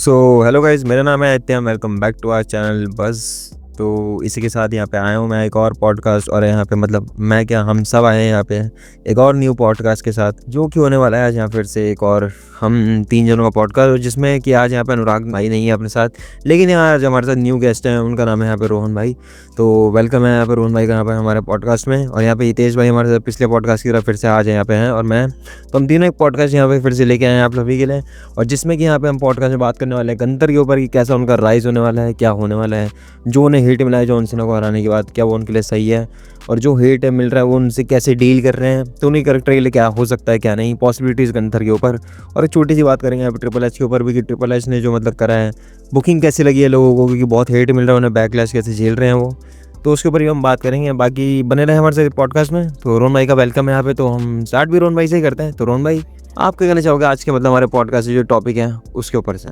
So hello guys, मेरा नाम है Aditya. Welcome back to our channel बस। तो इसी के साथ यहाँ पे आया हूँ मैं एक और पॉडकास्ट, और यहाँ पे मतलब मैं क्या, हम सब आए हैं यहाँ पे एक और न्यू पॉडकास्ट के साथ, जो कि होने वाला है आज यहाँ फिर से एक और हम 3 जनों का पॉडकास्ट, जिसमें कि आज यहाँ पे अनुराग भाई नहीं है अपने साथ, लेकिन यहाँ आज हमारे साथ न्यू गेस्ट हैं। उनका नाम है यहाँ पे रोहन भाई। तो वेलकम है यहाँ पे रोहन भाई का यहाँ पे हमारे पॉडकास्ट में। और यहाँ पे हितेश भाई हमारे साथ पिछले पॉडकास्ट की तरह फिर से आज यहाँ पे हैं, और मैं, तो हम तीनों एक पॉडकास्ट यहाँ पे फिर से लेके आए हैं आप सभी के लिए। और जिसमें कि यहाँ पे हम पॉडकास्ट में बात करने वाले हैं गंतर के ऊपर कि कैसा उनका राइज होने वाला है, क्या होने वाला है, जो उन्हें हिट मिला है जॉन सीना को हराने के बाद, क्या वो उनके लिए सही है, और जो हेट मिल रहा है वो उनसे कैसे डील कर रहे हैं, तो उन्हीं कैरेक्टर के लिए क्या हो सकता है, क्या नहीं, पॉसिबिलिटीज़ गंतर के ऊपर। और एक छोटी सी बात करेंगे यहाँ पे ट्रिपल एच के ऊपर भी कि ट्रिपल एच ने जो मतलब करा है, बुकिंग कैसी लगी है लोगों को, क्योंकि बहुत हेट मिल रहा है उन्हें, बैकलैश कैसे झेल रहे हैं वो, तो उसके ऊपर ही हम बात करेंगे। बाकी बने रहे हमारे साथ पॉडकास्ट में। तो रोहन भाई का वेलकम है यहाँ पे। तो हम स्टार्ट भी रोहन भाई से ही करते हैं। तो रोहन भाई, आप क्या कहना चाहोगे आज के मतलब हमारे पॉडकास्ट जो टॉपिक है उसके ऊपर से?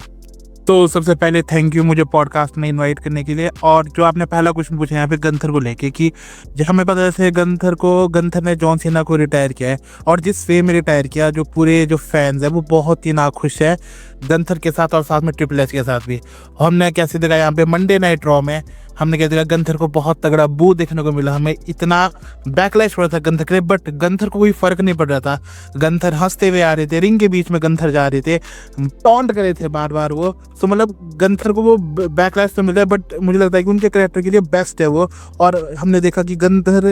तो सबसे पहले थैंक यू मुझे पॉडकास्ट में इनवाइट करने के लिए। और जो आपने पहला क्वेश्चन पूछा यहाँ पे गंथर को लेके कि जो हमें पता है गंथर ने जॉन सीना को रिटायर किया है, और जिस वे में रिटायर किया, जो पूरे जो फैंस है वो बहुत ही नाखुश है गंथर के साथ और साथ में ट्रिपल एच के साथ भी। हमने कैसे देखा यहाँ पे मंडे नाइट रॉ में, हमने क्या देखा गंथर को बहुत तगड़ा बू देखने को मिला, हमें इतना बैकलैश हो रहा था गंथर के लिए, बट गंथर को कोई फर्क नहीं पड़ रहा था। गंथर हंसते हुए आ रहे थे, रिंग के बीच में गंथर जा रहे थे, टॉन्ट कर रहे थे बार बार वो। तो मतलब गंथर को वो बैकलैश तो मिल रहा है, बट मुझे लगता है कि उनके कैरेक्टर के लिए बेस्ट है वो। और हमने देखा कि गंथर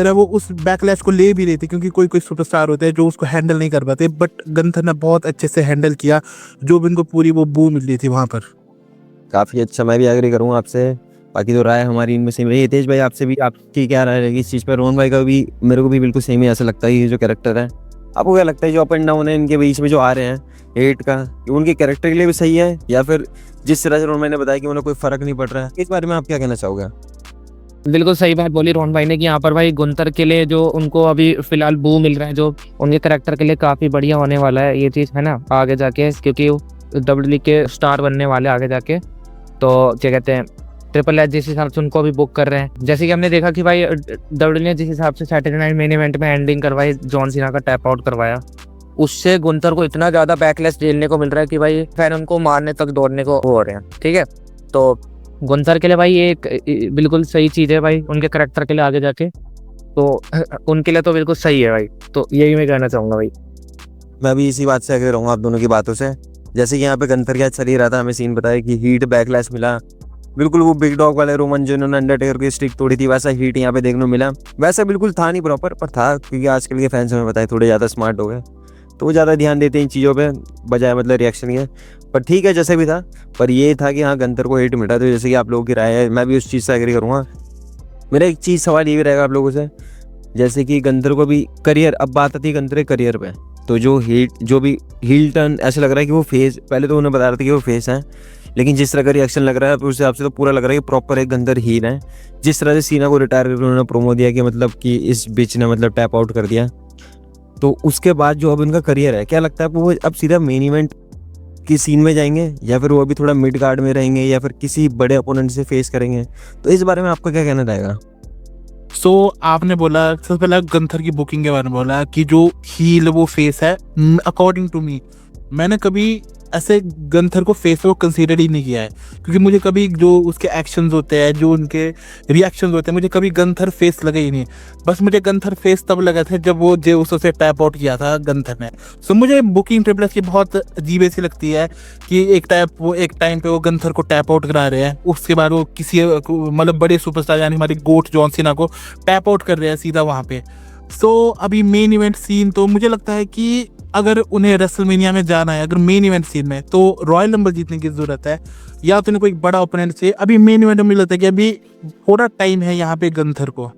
है वो उस बैकलैश को ले भी रही थी, क्योंकि कोई कोई सुपरस्टार होते हैं जो उसको हैंडल नहीं कर पाते, बट गंथर ने बहुत अच्छे से हैंडल किया, जो भी उनको पूरी वो बू मिल रही थी वहाँ पर। काफ़ी अच्छा, मैं भी एग्री करूँगा आपसे। बाकी तो राय हमारी इनमें सेम रही। हितेश भाई, आपसे भी आपकी क्या राय रहेगी इस चीज़ पर? रोहन भाई का भी मेरे को भी बिल्कुल सेम ही ऐसा लगता है। ये जो कैरेक्टर है, आपको क्या लगता है जो अप एंड डाउन है इनके बीच में जो आ रहे हैं हेट का, ये उनके कैरेक्टर के लिए भी सही है, या फिर जिस तरह से रोहन भाई ने बताया कि उन्हें कोई फ़र्क नहीं पड़ रहा है, इस बारे में आप क्या कहना चाहोगे? बिल्कुल सही बात बोली रोहन भाई ने कि यहाँ पर भाई गुंतर के लिए जो उनको अभी फिलहाल बू मिल रहा है, जो उनके करैक्टर के लिए काफ़ी बढ़िया होने वाला है ये चीज़, है ना, आगे जाके, क्योंकि डब्ल्यूडब्ल्यूई के स्टार बनने वाले आगे जाके। तो क्या कहते हैं, ट्रिपल एच जिस हिसाब से उनको भी बुक कर रहे हैं, जैसे कि हमने देखा कि भाई डब्ल्यूडब्ल्यूई ने जिस हिसाब से सैटरडे नाइट मेन इवेंट में एंडिंग करवाई, जॉन सीना का टैप आउट करवाया, उससे गुंतर को इतना ज़्यादा बैकलैश झेलने को मिल रहा है कि भाई फैन उनको मारने तक दौड़ने को हो रहे हैं। ठीक है, तो गुंतर के लिए भाई ये एक बिल्कुल सही चीज़ है भाई, उनके करैक्टर के लिए आगे जाके, तो उनके लिए तो बिल्कुल सही है भाई। तो यही मैं कहना चाहूँगा भाई। मैं भी इसी बात से एग्री रहूँगा आप दोनों की बातों से। जैसे कि यहाँ पे गंतर क्या चल ही रहा था, हमें सीन बताया कि हीट बैकलैश मिला, बिल्कुल वो बिग डॉग वाले रोमन जिन्होंने अंडरटेकर की स्टिक तोड़ी थी, वैसा हीट यहाँ पे देखने को मिला। वैसा बिल्कुल था नहीं प्रॉपर, पर था, क्योंकि आजकल के फैंस हमें बताए थोड़े ज़्यादा स्मार्ट हो गए, तो वो ज़्यादा ध्यान देते हैं इन चीज़ों पे बजाय मतलब रिएक्शन के। पर ठीक है, जैसे भी था, पर ये था कि हाँ गंतर को हेट मिला। तो जैसे कि आप लोगों की राय है, मैं भी उस चीज़ से एग्री करूँगा। मेरा एक चीज़ सवाल ये भी रहेगा आप लोगों से, जैसे कि गंतर को भी करियर, अब बात आती है गंतर के करियर पे, तो जो भी हील टर्न ऐसा लग रहा है कि वो फेस, पहले तो उन्हें बता रहा था कि वो फेस है, लेकिन जिस तरह का रिएक्शन लग रहा है उस हिसाब से तो पूरा लग रहा है कि प्रॉपर एक गंदर हील है। जिस तरह से सीना को रिटायर करके उन्होंने प्रोमो दिया कि मतलब कि इस बिच ने मतलब टैप आउट कर दिया, तो उसके बाद जो अब उनका करियर है, क्या लगता है आपको वो अब सीधा मेन इवेंट की सीन में जाएंगे, या फिर वो अभी थोड़ा मिड गार्ड में रहेंगे, या फिर किसी बड़े अपोनेंट से फेस करेंगे? तो इस बारे में आपका क्या कहना रहेगा? आपने बोला, सबसे पहले गंथर की बुकिंग के बारे में बोला कि जो हील वो फेस है। अकॉर्डिंग टू मी, मैंने कभी ऐसे गंथर को फेस को कंसीडर ही नहीं किया है, क्योंकि मुझे कभी जो उसके एक्शंस होते हैं, जो उनके रिएक्शंस होते हैं, मुझे कभी गंथर फेस लगे ही नहीं। बस मुझे गंथर फेस तब लगा था जब वो जेउसो से टैप आउट किया था गंथर ने। मुझे बुकिंग ट्रिपल एच की बहुत अजीब सी लगती है कि एक टाइम पे वो गंथर को टैप आउट करा रहे हैं, उसके बाद वो किसी मतलब बड़े सुपरस्टार यानी हमारे गोट जॉन सीना को टैप आउट कर रहे हैं सीधा वहाँ पे। अभी मेन इवेंट सीन, तो मुझे लगता है कि अगर उन्हें रेसलमेनिया में जाना है, अगर मेन इवेंट सीन में, तो रॉयल नंबर जीतने की जरूरत है, या तो उन्हें कोई बड़ा ओपोनेंट से। अभी मेन इवेंट में मुझे लगता है कि अभी थोड़ा टाइम है यहाँ पे गंथर को।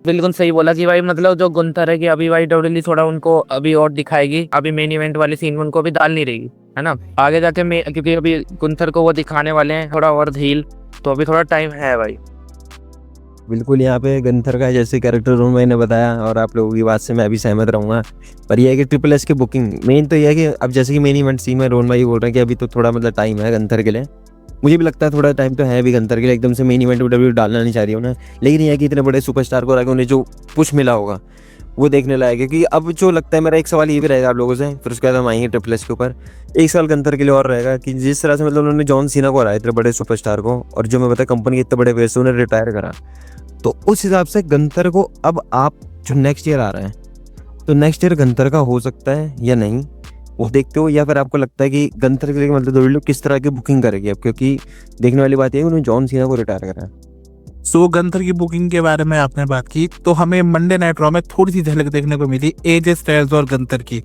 बिल्कुल सही बोला कि भाई मतलब जो गुंतर है कि अभी भाई डब्ल्यूडब्ल्यूई थोड़ा उनको अभी और दिखाएगी, अभी मेन इवेंट वाले सीन में उनको अभी डाल नहीं रहेगी, है ना, आगे जाके क्योंकि अभी गुंतर को वो दिखाने वाले हैं थोड़ा और हील, तो अभी थोड़ा टाइम है भाई। बिल्कुल, यहाँ पे गंथर का जैसे कैरेक्टर रोहन भाई ने बताया, और आप लोगों की बात से मैं भी सहमत रहूँगा। पर यह है कि ट्रिपल एच की बुकिंग मेन तो यह है कि अब जैसे कि मेन इवेंट सीन में रोहन भाई बोल रहे हैं कि अभी तो थोड़ा मतलब टाइम है गंथर के लिए। मुझे भी लगता है थोड़ा टाइम तो है भी गंथर के लिए, एकदम से मेन इवेंट डब्ल्यूडब्ल्यूई डालना नहीं चाह रही उन्हें, लेकिन यह कि इतने बड़े सुपरस्टार को उन्हें जो पुश मिला होगा वो देखने लायक है। क्योंकि अब जो लगता है, मेरा एक सवाल ये भी रहेगा आप लोगों से, फिर उसके बाद हम आएंगे ट्रिपल एच के ऊपर। एक सवाल गंथर के लिए और रहेगा कि जिस तरह से मतलब उन्होंने जॉन सीना को हराया, इतने बड़े सुपरस्टार को, और जो मैं बता कंपनी के इतने बड़े पैसे उन्हें रिटायर करा, तो उस हिसाब से गंथर को अब आप जो नेक्स्ट ईयर आ रहा है, तो नेक्स्ट ईयर गंथर का हो सकता है या नहीं, वो देखते हो? या फिर आपको लगता है कि गंथर के लिए मतलब डब्ल्यूडब्ल्यू किस तरह की बुकिंग करेगी अब? क्योंकि देखने वाली बात ये है उन्होंने जॉन सीना को रिटायर करा है। सो गंथर की बुकिंग के बारे में आपने बात की, तो हमें मंडे नाइट रॉ में थोड़ी सी झलक देखने को मिली एजे स्टाइल्स और गंथर की।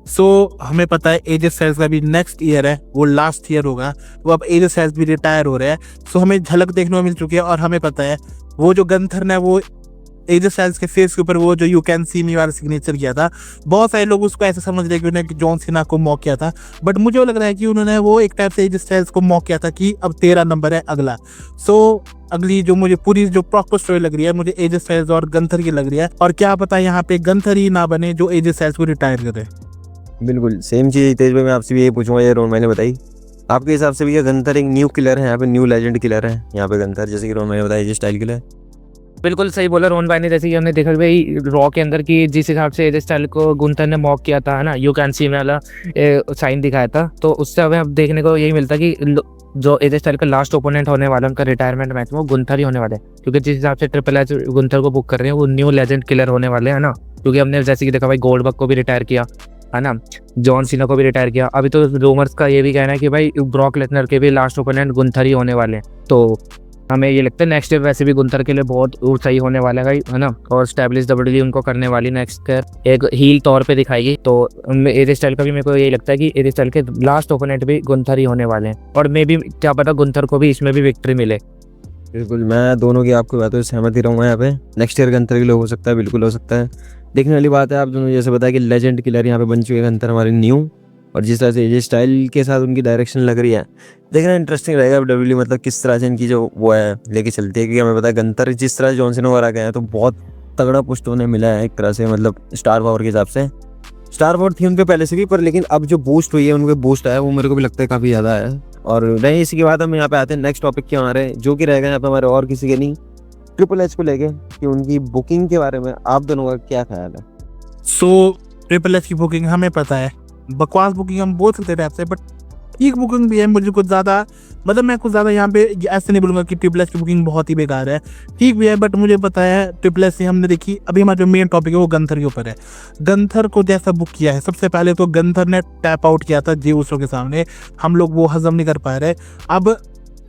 सो हमें पता है एजे स्टाइल्स का भी नेक्स्ट ईयर है, वो लास्ट ईयर होगा, वो अब एजे स्टाइल्स भी रिटायर हो रहे हैं। सो हमें झलक देखने को मिल चुकी है, और हमें पता है वो जो गंथर ने वो एजे स्टाइल्स के फेस के ऊपर वो जो यू कैन सी मी वाला सिग्नेचर किया था, बहुत सारे लोग उसको ऐसे समझ रहे कि उन्होंने जॉन सीना को मॉक किया था, बट मुझे वो लग रहा है कि उन्होंने वो एक टाइप से एजे स्टाइल्स को मॉक किया था कि अब 13 नंबर है अगला। सो अगली जो मुझे पूरी जो प्रॉपर स्टोरी लग रही है, मुझे एजे स्टाइल्स और गंथर की लग रही है, और क्या पता यहाँ पे गंथर ही ना बने जो एजे स्टाइल्स को रिटायर करे। बिल्कुल सेम चीज़ तेज भाई, मैं आपसे भी यही पूछूंगा, ये रोन मैंने बताई, आपके हिसाब से भी ये गंथर एक न्यू किलर है यहाँ पे, न्यू लेजेंड किलर है यहाँ पे गंथर, जैसे कि रोन मैंने बताया एजे स्टाइल किलर? बिल्कुल सही बोला रोहन भाई ने, जैसे कि हमने देखा भाई रॉ के अंदर की जिस हिसाब से एजे स्टाइल को गुंथर ने मॉक किया था, है ना, यू कैन सी में वाला साइन दिखाया था, तो उससे हमें अब देखने को यही मिलता कि जो एजे स्टाइल का लास्ट ओपोनेंट होने वाला उनका रिटायरमेंट मैच में वो गुंथर ही होने वाला है। क्योंकि जिस हिसाब से ट्रिपल एच गुंथर को बुक कर रहे हैं, वो न्यू लेजेंड किलर होने वाले हैं ना। क्योंकि हमने जैसे कि देखा भाई गोल्डबर्ग को भी रिटायर किया, है ना, जॉन सीना को भी रिटायर किया, अभी तो रूमर्स का ये भी कहना है कि भाई ब्रॉक लेसनर के भी लास्ट ओपोनेंट गुंथर ही होने वाले हैं। तो हमें ये लगता है नेक्स्ट ईयर वैसे भी गुंथर के लिए बहुत सही होने वाला है, है ना, और स्टैब्लिश डब्ल्यूडब्ल्यूई उनको करने वाली नेक्स्ट ईयर एक हील तौर पे दिखाएगी। तो एजे स्टाइल का भी मेरे को यही लगता है कि एजे स्टाइल के लास्ट ओपोनेंट भी गुंथर ही होने वाले हैं, और मे भी क्या पता गुंथर को भी इसमें भी विक्ट्री मिले। बिल्कुल, मैं दोनों की आपकी बातों से सहमत ही रहूँगा यहाँ पे। नेक्स्ट ईयर गंथर के लिए हो सकता है, बिल्कुल हो सकता है, देखने वाली बात है। आप दोनों जैसे बताया कि लेजेंड किलर यहाँ पे बन चुके हैं गंथर हमारे न्यू, और जिस तरह से एजे स्टाइल के साथ उनकी डायरेक्शन लग रही है, देखना इंटरेस्टिंग रहेगा डब्ल्यूडब्ल्यूई मतलब किस तरह से इनकी जो वो है लेके चलती है। क्योंकि हमें पता है गंथर जिस तरह से जॉन सीना वगैरह गए हैं, तो बहुत तगड़ा पुश उन्हें मिला है एक तरह से, मतलब स्टार पावर के हिसाब से। स्टार पावर थी उनके पहले से भी, पर लेकिन अब जो बूस्ट हुई है, उनके बूस्ट आया, वो मेरे को भी लगता है काफ़ी ज़्यादा है। और नहीं, इसी के बाद हम यहाँ पे आते हैं नेक्स्ट टॉपिक के हमारे, जो कि रहेगा यहाँ पे हमारे और किसी के नहीं, ट्रिपल एच को लेके, कि उनकी बुकिंग के बारे में आप दोनों का क्या ख्याल है? सो ट्रिपल एच की बुकिंग हमें पता है, बकवास बुकिंग हम बोल सकते थे आपसे, बट ठीक बुकिंग भी है। मुझे कुछ ज़्यादा मतलब मैं कुछ ज़्यादा यहाँ पे ऐसे नहीं बोलूँगा कि ट्रिपल एच की बुकिंग बहुत ही बेकार है, ठीक भी है, बट मुझे पता है ट्रिपल एच से हमने देखी। अभी हमारा जो मेन टॉपिक है वो गंथर के ऊपर है। गंथर को जैसा बुक किया है, सबसे पहले तो गंथर ने टैप आउट किया था जे उसो के सामने, हम लोग वो हजम नहीं कर पा रहे। अब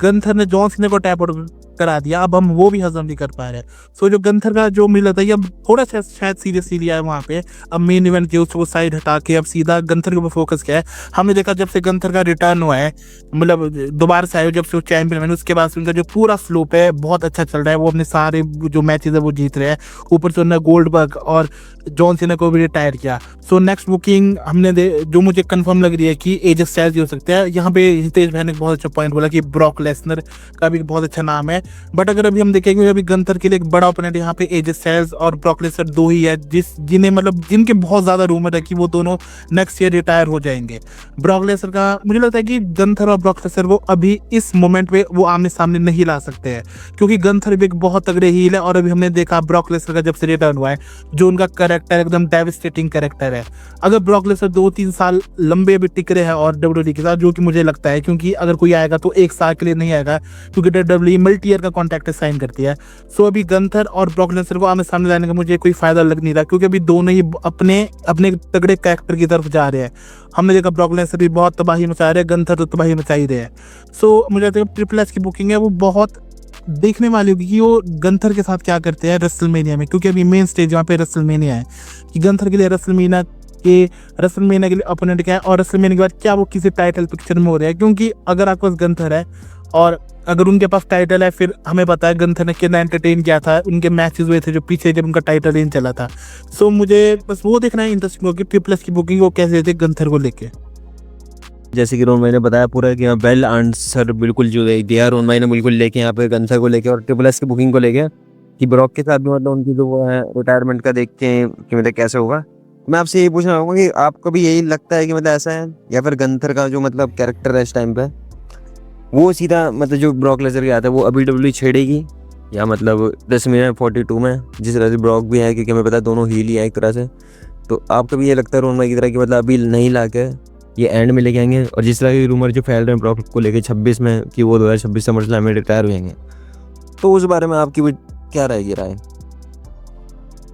गंथर ने जॉन सीना को टैप आउट करा दिया, अब हम वो भी हजम नहीं कर पा रहे। सो जो गंथर का जो मिला था, ये अब थोड़ा सा शायद सीरियसली लिया है वहाँ पे। अब मेन इवेंट के उसको साइड हटा के अब सीधा गंथर के ऊपर फोकस किया है। हमने देखा जब से गंथर का रिटर्न हुआ है, मतलब दोबारा से आए जब से वो चैंपियन बने, उसके बाद से उनका जो पूरा स्लोप है बहुत अच्छा चल रहा है। वो अपने सारे जो मैचेस है वो जीत रहे हैं, ऊपर से उन्होंने गोल्डबर्ग और जॉन सीना को भी रिटायर किया। सो नेक्स्ट बुकिंग हमने जो मुझे कंफर्म लग रही है कि एजे स्टाइल्स हो सकते हैं। यहाँ पे हितेश भाई ने बहुत अच्छा पॉइंट बोला कि ब्रॉक लेसनर का भी बहुत अच्छा नाम है, बट अगर अभी हम देखेंगे अभी गंथर के लिए एक बड़ा ओपोनेंट यहाँ पे एजे स्टाइल्स और ब्रॉक लेसनर दो ही है, जिन्हें मतलब जिनके बहुत ज्यादा रूमर है कि वो दोनों नेक्स्ट ईयर रिटायर हो जाएंगे। ब्रॉक लेसनर का मुझे लगता है कि गंथर और ब्रॉक लेसनर वो अभी इस मोमेंट पे वो आमने सामने नहीं ला सकते हैं, क्योंकि गंथर भी एक बहुत तगड़े हील है, और अभी हमने देखा ब्रॉक लेसनर का जब से रिटर्न हुआ है, जो उनका कैरेक्टर एकदम डेविस्टेटिंग कैरेक्टर है। अगर ब्रॉक लेसनर 2-3 साल लंबे अभी टिक रहे हैं और डब्ल्यूडब्ल्यूई के साथ, जो कि मुझे लगता है, क्योंकि अगर कोई आएगा तो 1 साल के लिए नहीं आएगा, क्योंकि डब्ल्यूडब्ल्यूई मल्टी ईयर का कॉन्ट्रैक्ट साइन करती है। सो अभी गंथर और ब्रॉक लेसनर को आमने सामने लाने का मुझे कोई फायदा लग नहीं रहा, क्योंकि अभी दोनों ही अपने अपने तगड़े कैरेक्टर की तरफ जा रहे हैं। हमने देखा ब्रॉक लेसनर भी बहुत तबाही मचा रहे हैं, गंथर तो तबाही मचा ही रहे हैं। सो मुझे लगता है ट्रिपल एच की बुकिंग है वो बहुत देखने वाली होगी कि वो गंथर के साथ क्या करते हैं रेसलमेनिया में, क्योंकि अभी मेन स्टेज वहाँ पे रेसलमेनिया है कि गंथर के लिए रेसलमेनिया के लिए ओपोनेंट क्या है, और रेसलमेनिया के बाद क्या वो किसी टाइटल पिक्चर में हो रहा है। क्योंकि अगर आपके पास गंथर है और अगर उनके पास टाइटल है, फिर हमें पता है गंथर ने कितना एंटरटेन किया था, उनके मैचेस हुए थे जो पीछे जब उनका टाइटल रेन चला था। सो मुझे बस वो देखना है इंटरेस्टिंग होगी ट्रिपल एच की बुकिंग वो कैसे देते गंथर को लेके। जैसे कि रोहन भाई ने बताया पूरा कि यहाँ वेल आंसर बिल्कुल जो दिया रोहन भाई ने बिल्कुल लेके यहाँ पे गंथर को लेके और ट्रिपल एच की बुकिंग को लेके, कि ब्रॉक के साथ भी मतलब उनकी जो वो है रिटायरमेंट का देखते हैं कि मतलब कैसे होगा। मैं आपसे यही पूछना चाहूँगा कि आपको भी यही लगता है कि मतलब ऐसा है, या फिर गंथर का जो मतलब कैरेक्टर है इस टाइम पे वो सीधा मतलब जो ब्रॉक लेसनर के आता है वो अभी डब्ल्यूडब्ल्यूई छेड़ेगी, या मतलब 10 मिनट 42 में, जिस तरह से ब्रॉक भी है, क्योंकि हमें पता है दोनों हील ही है एक तरह से। तो आपको भी ये लगता है रोहन भाई की तरह कि मतलब अभी नहीं ला के ये एंड में लेके आएंगे? और जिस तरह की रूमर जो फैल रहे हैं ब्रॉक को लेके 26 में कि वो 2026 SummerSlam में रिटायर हुएंगे, तो उस बारे में आपकी क्या रहेगी राय?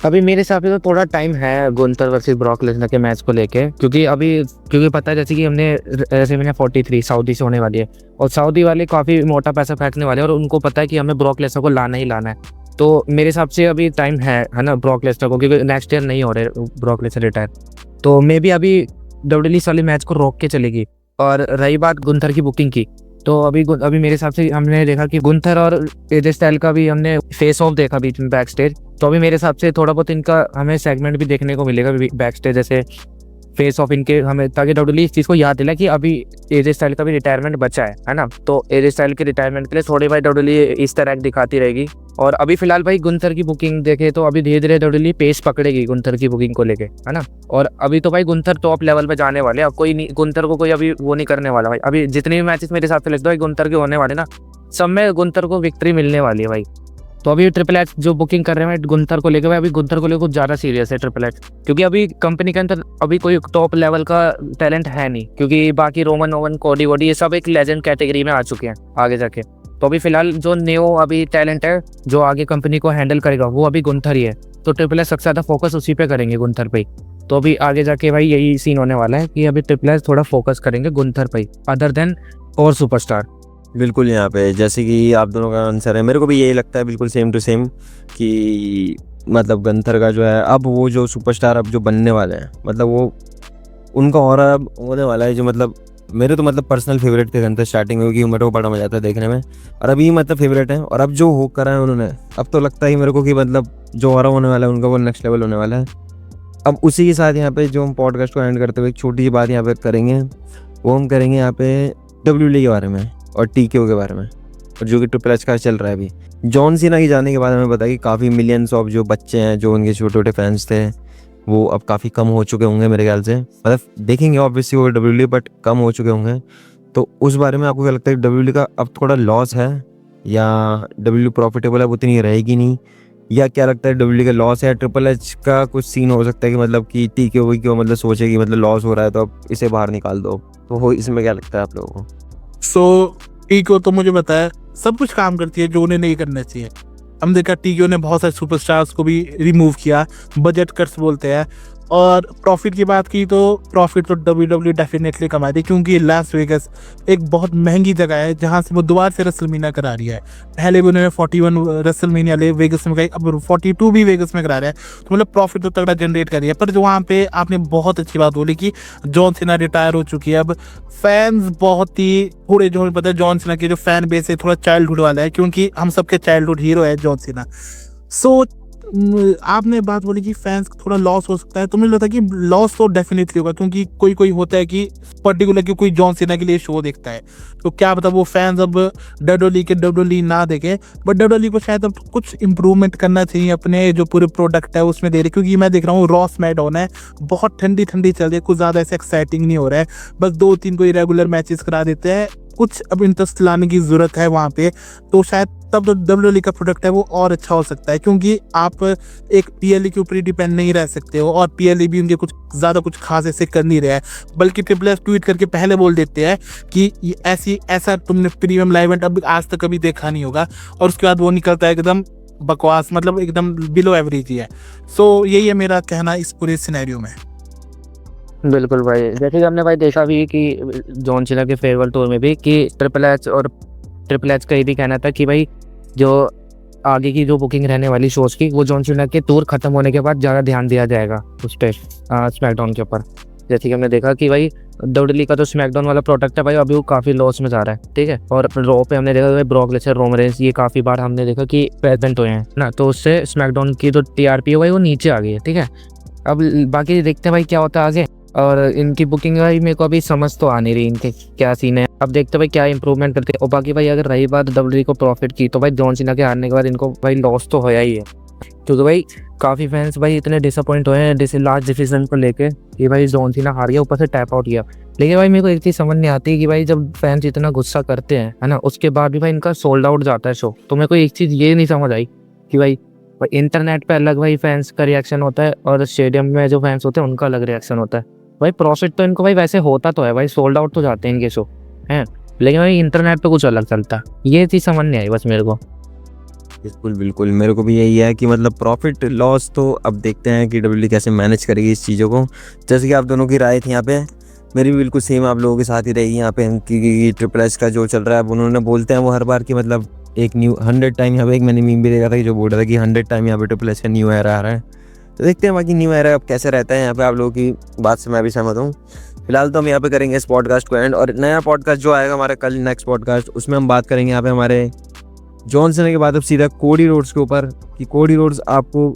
अभी मेरे हिसाब से तो थोड़ा टाइम है गुंथर वर्सेस ब्रॉक लेसनर के मैच को लेके, क्योंकि पता है जैसे कि हमने रेसलमेनिया 43 सऊदी से होने वाली है, और सऊदी वाले काफ़ी मोटा पैसा फेंकने वाले हैं, और उनको पता है कि हमें ब्रॉक लेसनर को लाना ही लाना है। तो मेरे हिसाब से अभी टाइम है ना ब्रॉक लेसनर को, क्योंकि नेक्स्ट ईयर नहीं हो रहे ब्रॉक लेसनर रिटायर। तो मे भी अभी WWE वाले मैच को रोक के चलेगी। और रही बात गुंथर की बुकिंग की, तो अभी मेरे हिसाब से हमने देखा कि गुंथर और एजे स्टाइल का भी हमने फेस ऑफ देखा बीच में बैक स्टेज। तो अभी मेरे हिसाब से थोड़ा बहुत इनका हमें सेगमेंट भी देखने को मिलेगा बैक स्टेज, जैसे फेस ऑफ इनके, हमें ताकि WWE इस चीज़ को याद दिला कि अभी एजे स्टाइल का भी रिटायरमेंट बचा है ना। तो एजे स्टाइल के रिटायरमेंट के लिए थोड़ी भाई WWE इस तरह दिखाती रहेगी। और अभी फिलहाल भाई गुंथर की बुकिंग देखे तो अभी धीरे धीरे WWE पेस पकड़ेगी गुंथर की बुकिंग को लेके, है ना। और अभी तो भाई गुंथर टॉप लेवल पे जाने वाले, अब कोई नहीं गुंथर को कोई अभी वो नहीं करने वाला भाई। अभी जितने भी मैचेस मेरे हिसाब से लगता है गुंथर के होने वाले ना, सब में गुंथर को विक्ट्री मिलने वाली है भाई। तो अभी ट्रिपल एच जो बुकिंग कर रहे हैं गुंथर को लेकर भाई, अभी गुंथर को लेकर कुछ ज़्यादा सीरियस है ट्रिपल एच, क्योंकि अभी कंपनी के अंदर अभी कोई टॉप लेवल का टैलेंट है नहीं, क्योंकि बाकी रोमन ओवन कोडी वोडी ये सब एक लेजेंड कैटेगरी में आ चुके हैं आगे जाके। तो अभी फिलहाल जो न्यू अभी टैलेंट है जो आगे कंपनी को हैंडल करेगा वो अभी गुंथर ही है। तो ट्रिपल एच सबसे ज़्यादा फोकस उसी पे करेंगे, गुंथर पे। तो अभी आगे जाके भाई यही सीन होने वाला है कि अभी ट्रिपल एच थोड़ा फोकस करेंगे गुंथर पे अदर देन और सुपरस्टार। बिल्कुल, यहाँ पे जैसे कि आप दोनों का आंसर है, मेरे को भी यही लगता है बिल्कुल सेम टू सेम कि मतलब गुंथर का जो है अब वो जो सुपरस्टार अब जो बनने वाले हैं, मतलब वो उनका और अब होने वाला है, जो मतलब मेरे तो मतलब पर्सनल फेवरेट थे गुंथर स्टार्टिंग में, क्योंकि मेरे को बड़ा मजा आता है देखने में, और अभी मतलब फेवरेट है। और अब जो हो करा है उन्होंने, अब तो लगता है मेरे को कि मतलब जो और होने वाला है उनका वो नेक्स्ट लेवल होने वाला है। अब उसी के साथ यहाँ पे जो हम पॉडकास्ट को एंड करते हुए एक छोटी सी बात यहाँ पे करेंगे, वो हम करेंगे यहाँ पे WWE के बारे में और TKO के बारे में, और जो कि ट्रिपल एच का चल रहा है अभी। जॉन सीना की जाने के बाद हमें पता है कि काफ़ी मिलियंस ऑफ जो बच्चे हैं जो उनके छोटे छोटे फैंस थे वो अब काफ़ी कम हो चुके होंगे मेरे ख्याल से, मतलब देखेंगे ऑब्वियसली वो WWE, बट कम हो चुके होंगे। तो उस बारे में आपको क्या लगता है कि WWE का अब थोड़ा लॉस है या WWE प्रॉफिटेबल है उतनी रहेगी नहीं, या क्या लगता है WWE का लॉस है, या ट्रिपल एच का कुछ सीन हो सकता है कि मतलब कि TKO क्यों मतलब सोचे कि मतलब लॉस हो रहा है तो अब इसे बाहर निकाल दो? तो इसमें क्या लगता है आप लोगों को? सो टीको तो मुझे बताया सब कुछ काम करती है जो उन्हें नहीं करना चाहिए। हम देखा टीको ने बहुत सारे सुपरस्टार्स को भी रिमूव किया, बजट कट्स बोलते हैं। और प्रॉफिट की बात की तो प्रॉफिट तो WWE डेफिनेटली कमा दी, क्योंकि लास वेगस एक बहुत महंगी जगह है जहां से वो दोबारा से रेसलमेनिया करा रही है। पहले भी उन्होंने 41 रेसलमेनिया ले वेगस में कराई, अब 42 भी वेगस में करा रहा है। तो मतलब प्रॉफिट तो तगड़ा जनरेट कर रही है। पर जो वहाँ पे आपने बहुत अच्छी बात बोली कि जॉन सीना रिटायर हो चुकी है, अब फैंस बहुत ही थोड़े, जो पता है जॉन सीना की जो फैन बेस है थोड़ा चाइल्डहुड वाला है, क्योंकि हम सबके चाइल्डहुड हीरो है जॉन सीना। सो आपने बात बोली कि फैंस को थोड़ा लॉस हो सकता है, तो मुझे लगता है कि लॉस तो डेफिनेटली होगा, क्योंकि कोई होता है कि पर्टिकुलर कि कोई जॉन सीना के लिए शो देखता है, तो क्या पता वो फैंस अब WWE ना देखे। बट WWE को शायद अब कुछ इंप्रूवमेंट करना चाहिए अपने जो पूरे प्रोडक्ट है उसमें दे रहे, क्योंकि मैं देख रहा हूँ रॉ स्मैकडाउन है बहुत ठंडी चल रही है, कुछ ज़्यादा ऐसे एक्साइटिंग नहीं हो रहा है, बस 2-3 कोई रेगुलर मैचेस करा देते हैं, कुछ अब इंटरेस्ट लाने की ज़रूरत है वहाँ पे। तो शायद तब जो WWE का प्रोडक्ट है वो और अच्छा हो सकता है, क्योंकि आप एक PLE के ऊपर ही डिपेंड नहीं रह सकते हो, और PLE भी उनके कुछ ज़्यादा कुछ खास ऐसे कर नहीं रहा है, बल्कि ट्रिपल एच ट्वीट करके पहले बोल देते हैं कि ऐसा तुमने प्रीमियम लाइव इवेंट अब आज तक कभी देखा नहीं होगा, और उसके बाद वो निकलता है एकदम बकवास, मतलब एकदम बिलो एवरेज ही है। सो यही है मेरा कहना इस पूरे सिनेरियो में। बिल्कुल भाई, जैसे कि हमने भाई देखा भी कि जॉन सीना के फेयरवेल टूर में भी कि ट्रिपल एच का ये भी कहना था कि भाई जो आगे की जो बुकिंग रहने वाली शोज की वो जॉन सीना के टूर खत्म होने के बाद ज़्यादा ध्यान दिया जाएगा उस पर स्मैकडाउन के ऊपर। जैसे कि हमने देखा कि भाई WWE का जो स्मैकडाउन वाला प्रोडक्ट है भाई अभी वो काफ़ी लॉस में जा रहा है, ठीक है। और रॉ पे हमने देखा ब्रॉक लेसनर, रोमन रेंस ये काफ़ी बार हमने देखा कि प्रेजेंट हुए हैं ना, तो उससे स्मैकडाउन की जो TRP है भाई वो नीचे आ गई है, ठीक है। अब बाकी देखते हैं भाई क्या होता है आगे, और इनकी बुकिंग भाई मेरे को अभी समझ तो आ नहीं रही इनके क्या सीन है। अब देखते भाई क्या इंप्रूवमेंट करते हैं। और बाकी भाई अगर रही बात WWE को प्रॉफिट की, तो भाई जॉन सीना के हारने के बाद इनको भाई लॉस तो होया ही है, क्योंकि भाई काफ़ी फैंस भाई इतने डिसअपॉइंट हुए हैं लास्ट डिसीजन को लेके कि भाई जॉन सीना हार गया, ऊपर से टैप आउट किया। लेकिन भाई मेरे को एक चीज़ समझ नहीं आती कि भाई जब फैंस इतना गुस्सा करते हैं है ना, उसके बाद भी भाई इनका सोल्ड आउट जाता है शो। तो मेरे को एक चीज़ ये नहीं समझ आई कि भाई इंटरनेट पे अलग भाई फैंस का रिएक्शन होता है और स्टेडियम में जो फैंस होते हैं उनका अलग रिएक्शन होता है। भाई प्रॉफिट तो इनको भाई वैसे होता तो है भाई, सोल्ड आउट तो जाते हैं इनके शो हैं, लेकिन भाई इंटरनेट पे कुछ अलग चलता है। ये चीज़ समझ नहीं आई बस मेरे को। बिल्कुल बिल्कुल, मेरे को भी यही है कि मतलब प्रॉफिट लॉस तो अब देखते हैं कि डब्ल्यूडब्ल्यूई कैसे मैनेज करेगी इस चीज़ों को। जैसे कि आप दोनों की राय थी यहाँ पे, मेरी भी बिल्कुल सेम आप लोगों के साथ ही रही यहाँ पे कि ट्रिपल एच का जो चल रहा है, अब उन्होंने बोलते हैं वो हर बार की मतलब एक न्यू 100 टाइम यहाँ पे, एक मैंने मीम भी देखा था कि जो बोल रहा था कि 100 टाइम यहाँ पे ट्रिपल एच का न्यू एरा आ रहा है। तो देखते हैं बाकी न्यू एरा अब कैसे रहता है यहाँ पे। आप लोगों की बात से मैं भी सहमत हूँ। फिलहाल तो हम यहाँ पे करेंगे इस पॉडकास्ट को एंड, और नया पॉडकास्ट जो आएगा हमारा कल, नेक्स्ट पॉडकास्ट, उसमें हम बात करेंगे यहाँ पे हमारे जॉन सीना के बाद अब सीधा कोडी रोड्स के ऊपर, कि कोडी रोड्स आपको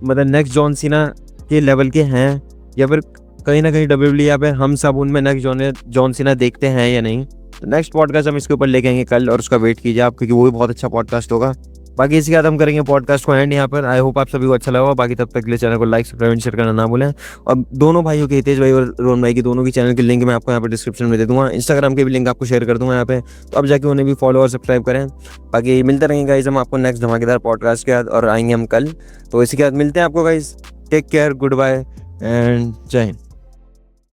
मतलब नेक्स्ट जॉन सीना के लेवल के हैं या फिर कहीं ना कहीं डब्ल्यूडब्ल्यूई यहाँ पे हम सब उनमें नेक्स्ट जॉन सीना देखते हैं या नहीं। तो नेक्स्ट पॉडकास्ट हम इसके ऊपर लेके आएंगे कल, और उसका वेट कीजिए आप, क्योंकि वो भी बहुत अच्छा पॉडकास्ट होगा। बाकी इसके बाद हम करेंगे पॉडकास्ट को एंड यहाँ पर। आई होप आप सभी को अच्छा लगा। बाकी तब तक के लिए चैनल को लाइक, सब्सक्राइब, शेयर करना ना भूलें। और दोनों भाइयों के, हितेश भाई और रोहन भाई की, दोनों की चैनल की लिंक मैं आपको यहाँ पे डिस्क्रिप्शन में दे दूंगा। इंस्टाग्राम के भी लिंक आपको शेयर कर दूंगा यहाँ पे, तो अब जाके उन्हें भी फॉलो और सब्सक्राइब करें। बाकी मिलते रहेंगे गाइस हम आपको नेक्स्ट धमाकेदार पॉडकास्ट के बाद, और आएंगे हम कल। तो इसी के बाद मिलते हैं आपको guys. Take care, good bye and जय हिंद।